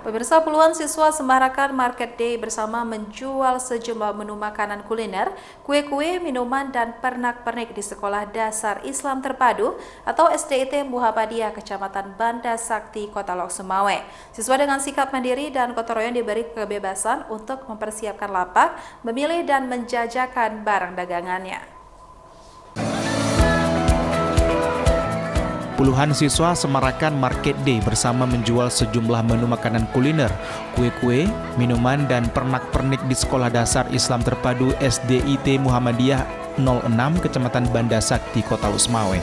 Pemirsa, puluhan siswa semarakan Market Day bersama menjual sejumlah menu makanan kuliner, kue-kue, minuman, dan pernak-pernik di Sekolah Dasar Islam Terpadu atau SDIT Muhammadiyah Kecamatan Banda Sakti, Kota Lok Sumawe. Siswa dengan sikap mandiri dan gotong royong diberi kebebasan untuk mempersiapkan lapak, memilih dan menjajakan barang dagangannya. Puluhan siswa semarakan Market Day bersama menjual sejumlah menu makanan kuliner, kue-kue, minuman, dan pernak-pernik di Sekolah Dasar Islam Terpadu SDIT Muhammadiyah 06 Kecamatan Banda Sakti, Kota Lok Sumawe.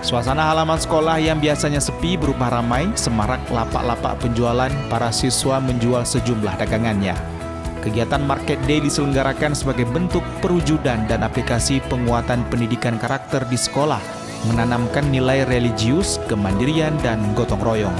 Suasana halaman sekolah yang biasanya sepi berubah ramai, semarak lapak-lapak penjualan, para siswa menjual sejumlah dagangannya. Kegiatan Market Day diselenggarakan sebagai bentuk perwujudan dan aplikasi penguatan pendidikan karakter di sekolah, menanamkan nilai religius, kemandirian, dan gotong royong.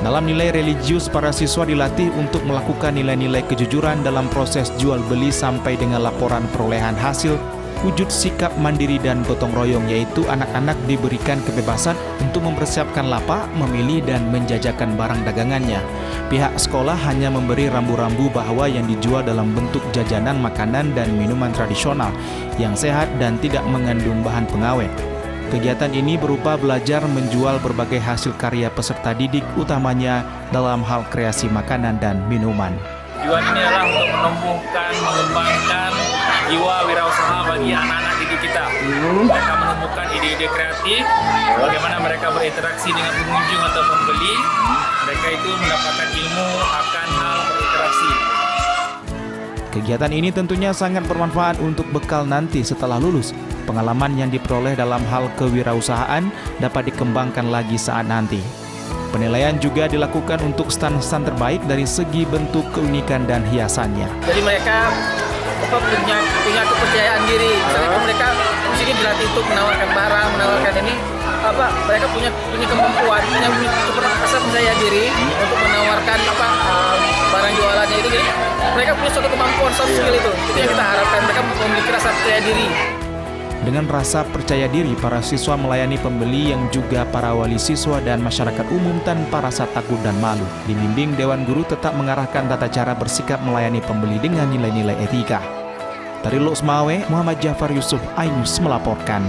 Dalam nilai religius, para siswa dilatih untuk melakukan nilai-nilai kejujuran dalam proses jual beli sampai dengan laporan perolehan hasil, wujud sikap mandiri dan gotong royong, yaitu anak-anak diberikan kebebasan untuk mempersiapkan lapak, memilih, dan menjajakan barang dagangannya. Pihak sekolah hanya memberi rambu-rambu bahwa yang dijual dalam bentuk jajanan, makanan, dan minuman tradisional yang sehat dan tidak mengandung bahan pengawet. Kegiatan ini berupa belajar menjual berbagai hasil karya peserta didik, utamanya dalam hal kreasi makanan dan minuman. Tujuan ini adalah untuk menumbuhkan, mengembangkan jiwa wirausaha bagi anak-anak didik kita. Mereka menemukan ide-ide kreatif, bagaimana mereka berinteraksi dengan pengunjung atau pembeli. Mereka itu mendapatkan ilmu akan hal berinteraksi. Kegiatan ini tentunya sangat bermanfaat untuk bekal nanti setelah lulus. Pengalaman yang diperoleh dalam hal kewirausahaan dapat dikembangkan lagi saat nanti. Penilaian juga dilakukan untuk stand-stand terbaik dari segi bentuk, keunikan, dan hiasannya. Jadi mereka punya kepercayaan diri. Misalnya mereka di sini dilatih untuk menawarkan barang, menawarkan ini mereka punya kemampuan, punya rasa percaya diri untuk menawarkan barang jualannya itu. Jadi mereka punya suatu kemampuan, soft skill itu yang kita harapkan, mereka memiliki rasa percaya diri. Dengan rasa percaya diri, para siswa melayani pembeli yang juga para wali siswa dan masyarakat umum tanpa rasa takut dan malu. Dibimbing Dewan Guru tetap mengarahkan tata cara bersikap melayani pembeli dengan nilai-nilai etika. Dari Lok Sumawe, Muhammad Jafar Yusuf, iNews melaporkan.